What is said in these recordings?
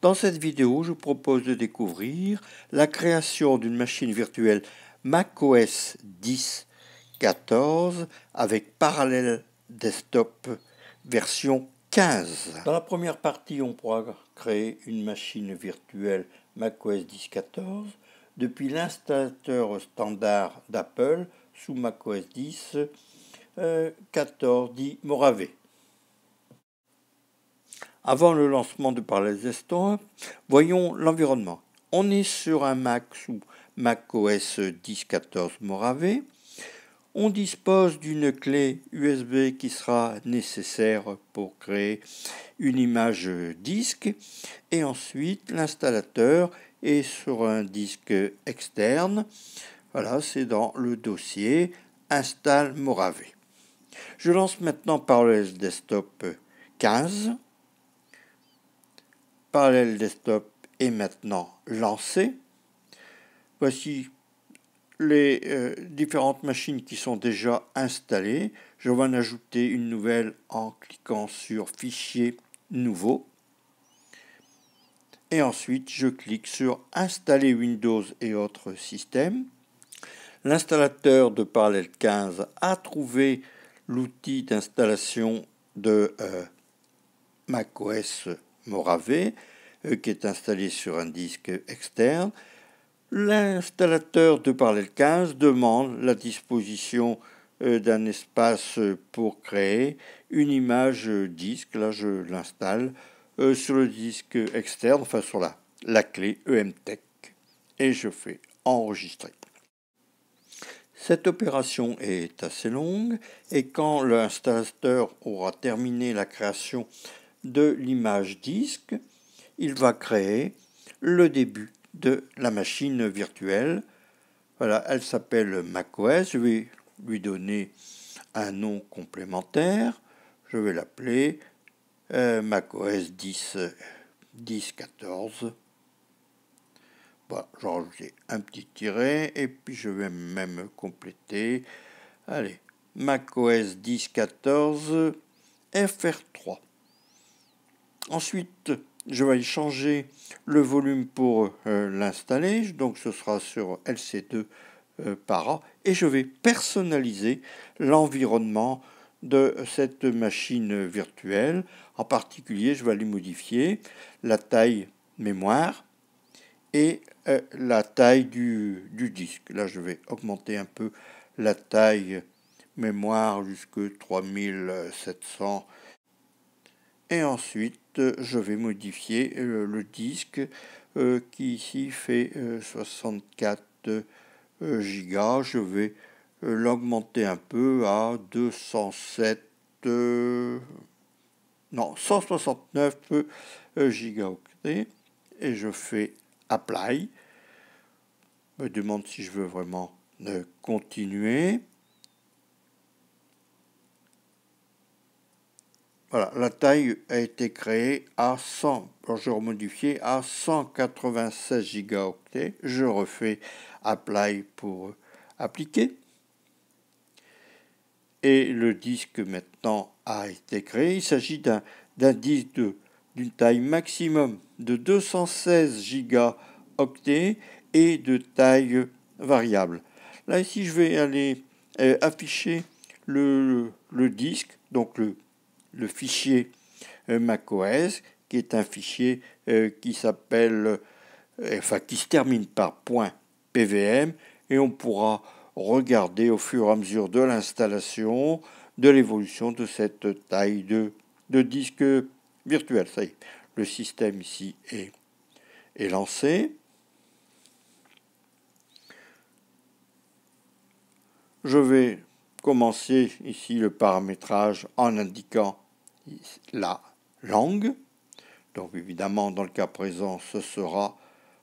Dans cette vidéo, je vous propose de découvrir la création d'une machine virtuelle macOS 10.14 avec Parallel Desktop version 15. Dans la première partie, on pourra créer une machine virtuelle macOS 10.14 depuis l'installateur standard d'Apple sous macOS 10.14 dit Mojave. Avant le lancement de Parallel Desktop, voyons l'environnement. On est sur un Mac sous macOS 10.14 Mojave. On dispose d'une clé USB qui sera nécessaire pour créer une image disque. Et ensuite, l'installateur est sur un disque externe. Voilà, c'est dans le dossier Install Mojave. Je lance maintenant Parallel Desktop 15. Parallel Desktop est maintenant lancé. Voici les différentes machines qui sont déjà installées. Je vais en ajouter une nouvelle en cliquant sur Fichier nouveau. Et ensuite, je clique sur Installer Windows et autres systèmes. L'installateur de Parallel 15 a trouvé l'outil d'installation de macOS Mojave qui est installé sur un disque externe. L'installateur de Parallel 15 demande la disposition d'un espace pour créer une image disque. Là, je l'installe sur le disque externe, enfin sur la clé EMTech, et je fais enregistrer. Cette opération est assez longue et quand l'installateur aura terminé la création de l'image disque, il va créer le début de la machine virtuelle. Voilà, elle s'appelle macOS. Je vais lui donner un nom complémentaire. Je vais l'appeler macOS 10.14. Voilà, j'ai rajouté un petit tiret et puis je vais même compléter. Allez, macOS 10.14 FR3. Ensuite, je vais changer le volume pour l'installer. Donc, ce sera sur LC2 para. Et je vais personnaliser l'environnement de cette machine virtuelle. En particulier, je vais aller modifier la taille mémoire et la taille du disque. Là, je vais augmenter un peu la taille mémoire jusqu'à 3700. Et ensuite, je vais modifier le disque qui ici fait 64 gigas. Je vais l'augmenter un peu à 169 gigaoctets. Et je fais Apply. Je me demande si je veux vraiment continuer. Voilà, la taille a été créée à 100, alors je remodifie à 196 gigaoctets. Je refais Apply pour appliquer. Et le disque maintenant a été créé. Il s'agit d'un disque d'une taille maximum de 216 gigaoctets et de taille variable. Là, ici, je vais aller afficher le disque, donc le fichier macOS, qui est un fichier qui s'appelle, qui se termine par .pvm, et on pourra regarder au fur et à mesure de l'installation, de l'évolution de cette taille de disque virtuel. Ça y est, le système ici est lancé. Je vais commencer ici le paramétrage en indiquant la langue. Donc évidemment, dans le cas présent, ce sera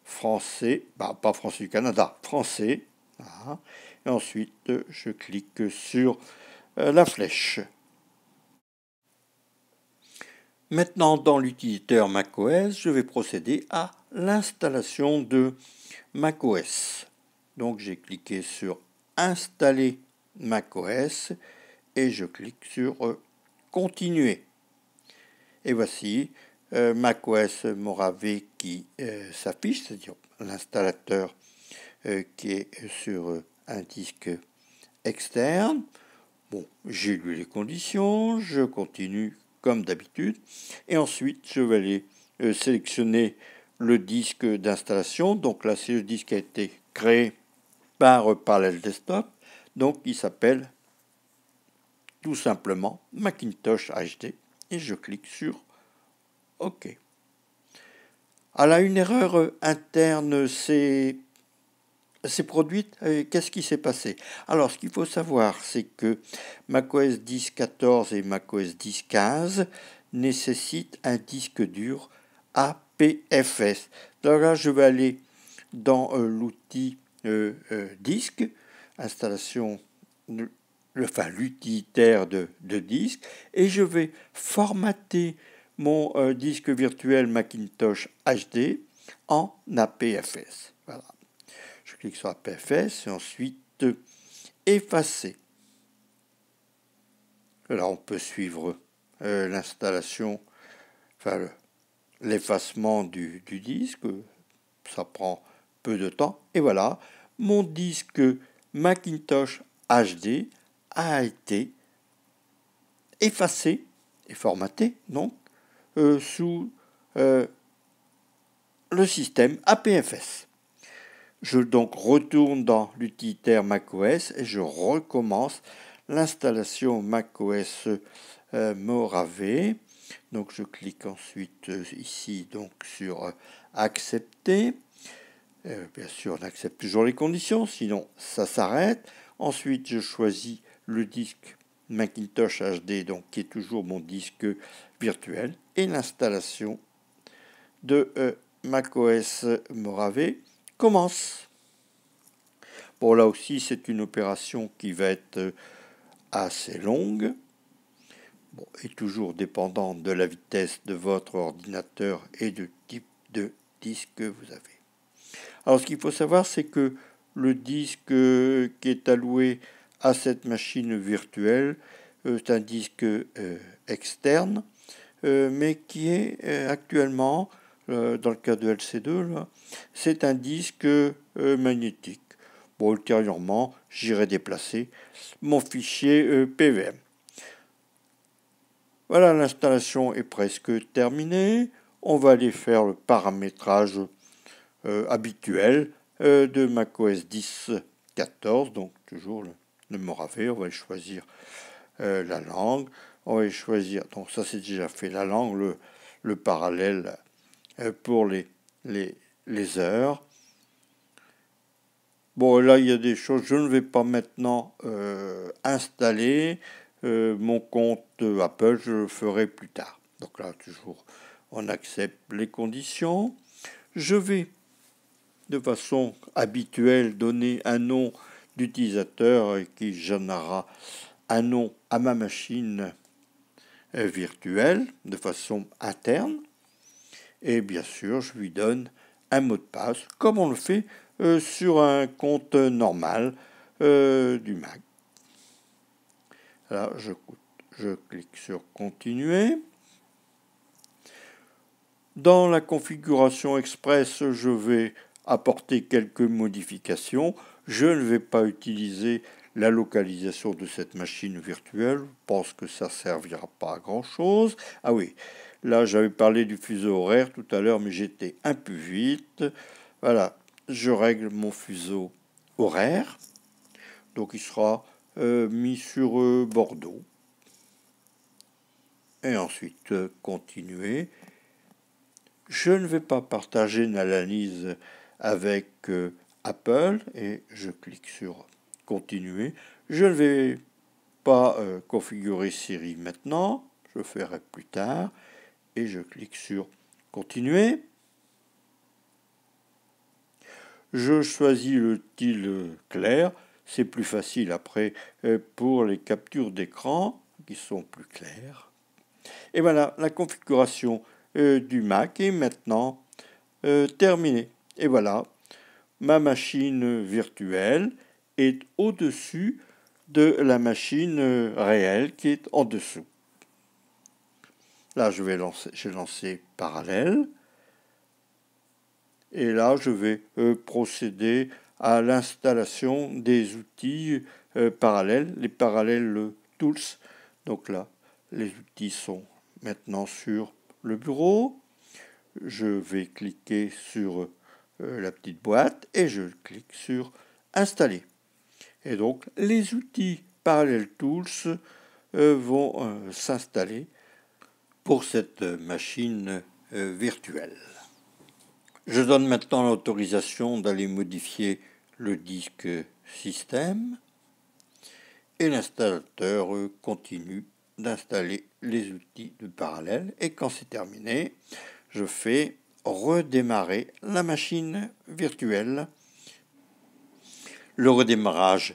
français, pas français du Canada, français. Voilà. Et ensuite, je clique sur la flèche. Maintenant, dans l'utilisateur macOS, je vais procéder à l'installation de macOS. Donc j'ai cliqué sur Installer macOS et je clique sur Continuer. Et voici macOS Mojave qui s'affiche, c'est-à-dire l'installateur qui est sur un disque externe. Bon, j'ai lu les conditions, je continue comme d'habitude, et ensuite je vais aller sélectionner le disque d'installation. Donc là, c'est le disque qui a été créé par Parallel Desktop, donc il s'appelle tout simplement Macintosh HD, et je clique sur OK. Alors, une erreur interne s'est produite. Qu'est-ce qui s'est passé? Alors, ce qu'il faut savoir, c'est que macOS 10.14 et macOS 10.15 nécessitent un disque dur APFS. Donc là, je vais aller dans l'outil disque, installation, l'utilitaire de disque, et je vais formater mon disque virtuel Macintosh HD en APFS. Voilà. Je clique sur APFS et ensuite effacer. Là, on peut suivre l'installation, enfin l'effacement du disque. Ça prend peu de temps. Et voilà, mon disque Macintosh HD a été effacé et formaté, donc, sous le système APFS. Je donc retourne dans l'utilitaire macOS et je recommence l'installation macOS Mojave. Donc je clique ensuite ici donc sur accepter. Bien sûr, on accepte toujours les conditions, sinon ça s'arrête. Ensuite, je choisis le disque Macintosh HD, donc qui est toujours mon disque virtuel, et l'installation de macOS Mojave commence. Bon, là aussi, c'est une opération qui va être assez longue, bon, et toujours dépendante de la vitesse de votre ordinateur et du type de disque que vous avez. Alors, ce qu'il faut savoir, c'est que le disque qui est alloué à cette machine virtuelle est un disque externe, mais qui est actuellement, dans le cas de LC2, là, c'est un disque magnétique. Bon, ultérieurement, j'irai déplacer mon fichier PVM. Voilà, l'installation est presque terminée. On va aller faire le paramétrage habituel de macOS 10.14, donc toujours le Mojave. On va choisir la langue. On va choisir, donc ça c'est déjà fait, la langue, le parallèle pour les heures. Bon, là, il y a des choses, je ne vais pas maintenant installer mon compte Apple, je le ferai plus tard. Donc là, toujours, on accepte les conditions. Je vais, de façon habituelle, donner un nom d'utilisateur qui générera un nom à ma machine virtuelle de façon interne. Et bien sûr, je lui donne un mot de passe, comme on le fait sur un compte normal du Mac. Là, je clique sur continuer. Dans la configuration express, je vais apporter quelques modifications. Je ne vais pas utiliser la localisation de cette machine virtuelle. Je pense que ça ne servira pas à grand chose. Ah oui, là j'avais parlé du fuseau horaire tout à l'heure, mais j'étais un peu vite. Voilà, je règle mon fuseau horaire. Donc il sera mis sur Bordeaux. Et ensuite continuer. Je ne vais pas partager une analyse avec Apple et je clique sur continuer. Je ne vais pas configurer Siri maintenant, je ferai plus tard et je clique sur continuer. Je choisis le style clair, c'est plus facile après pour les captures d'écran qui sont plus claires. Et voilà, la configuration du Mac est maintenant terminée. Et voilà, ma machine virtuelle est au-dessus de la machine réelle qui est en dessous. Là, j'ai lancé parallèle. Et là, je vais procéder à l'installation des outils parallèles, les parallèles tools. Donc là, les outils sont maintenant sur le bureau. Je vais cliquer sur la petite boîte et je clique sur installer. Et donc, les outils Parallel Tools vont s'installer pour cette machine virtuelle. Je donne maintenant l'autorisation d'aller modifier le disque système et l'installateur continue d'installer les outils de parallèle. Et quand c'est terminé, je fais redémarrer la machine virtuelle. Le redémarrage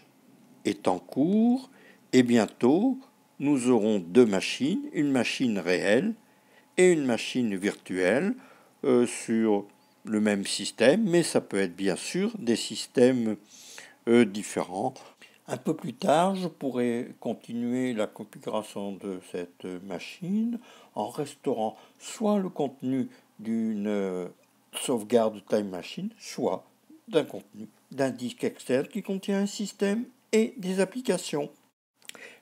est en cours et bientôt nous aurons deux machines, une machine réelle et une machine virtuelle sur le même système, mais ça peut être bien sûr des systèmes différents. Un peu plus tard, je pourrai continuer la configuration de cette machine en restaurant soit le contenu d'une sauvegarde Time Machine, soit d'un contenu d'un disque externe qui contient un système et des applications.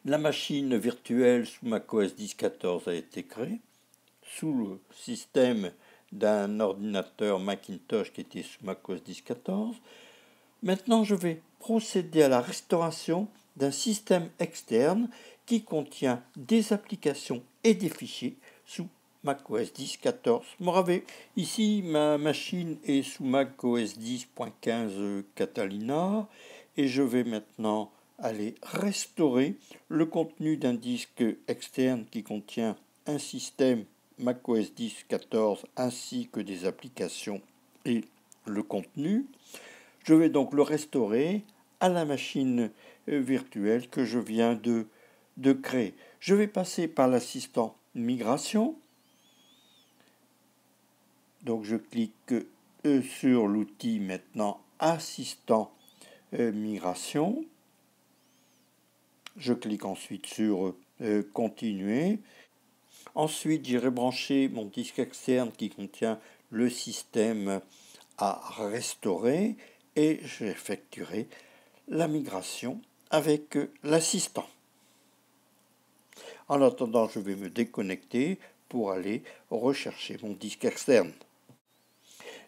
La machine virtuelle sous macOS 10.14 a été créée sous le système d'un ordinateur Macintosh qui était sous macOS 10.14. Maintenant, je vais procéder à la restauration d'un système externe qui contient des applications et des fichiers sous macOS 10.14 Mojave. Ici, ma machine est sous macOS 10.15 Catalina et je vais maintenant aller restaurer le contenu d'un disque externe qui contient un système macOS 10.14 ainsi que des applications et le contenu. Je vais donc le restaurer à la machine virtuelle que je viens de créer. Je vais passer par l'assistant migration. Donc je clique sur l'outil maintenant assistant migration. Je clique ensuite sur continuer. Ensuite, j'irai brancher mon disque externe qui contient le système à restaurer et j'effectuerai la migration avec l'assistant. En attendant, je vais me déconnecter pour aller rechercher mon disque externe.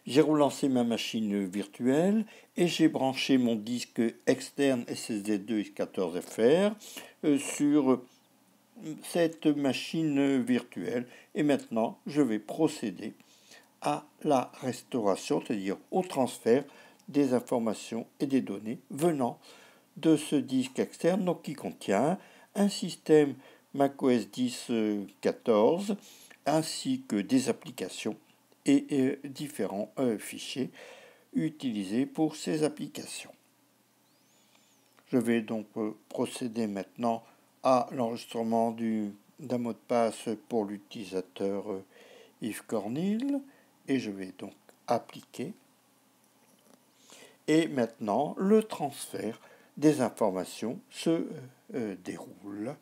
J'ai relancé ma machine virtuelle et j'ai branché mon disque externe SSD2 X14FR sur cette machine virtuelle. Et maintenant, je vais procéder à la restauration, c'est-à-dire au transfert des informations et des données venant de ce disque externe, donc qui contient un système macOS 10.14 ainsi que des applications et différents fichiers utilisés pour ces applications. Je vais donc procéder maintenant à l'enregistrement d'un mot de passe pour l'utilisateur Yves Cornil et je vais donc appliquer. Et maintenant, le transfert des informations se déroule.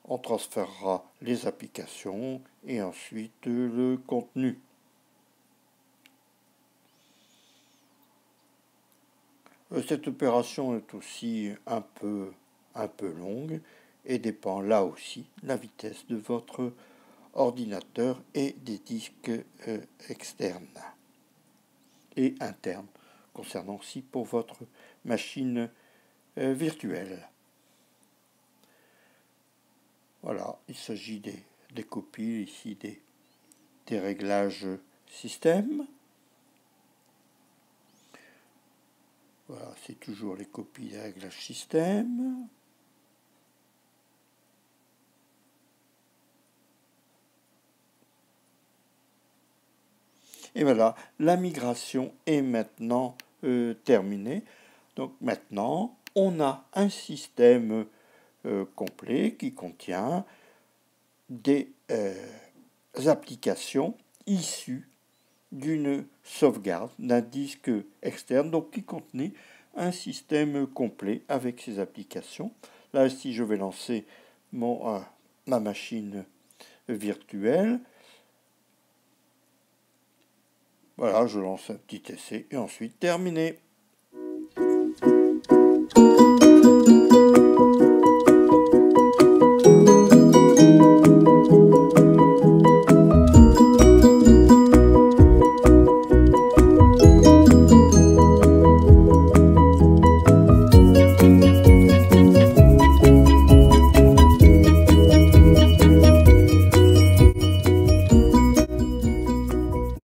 On transférera les applications et ensuite le contenu. Cette opération est aussi un peu longue et dépend là aussi de la vitesse de votre ordinateur et des disques externes et internes, concernant aussi pour votre machine virtuelle. Voilà, il s'agit des copies ici des réglages système. Voilà, c'est toujours les copies des réglages système. Et voilà, la migration est maintenant terminée. Donc maintenant, on a un système complet qui contient des applications issues d'une sauvegarde d'un disque externe, donc qui contenait un système complet avec ses applications. Là, si je vais lancer ma machine virtuelle. Voilà, je lance un petit essai et ensuite terminé.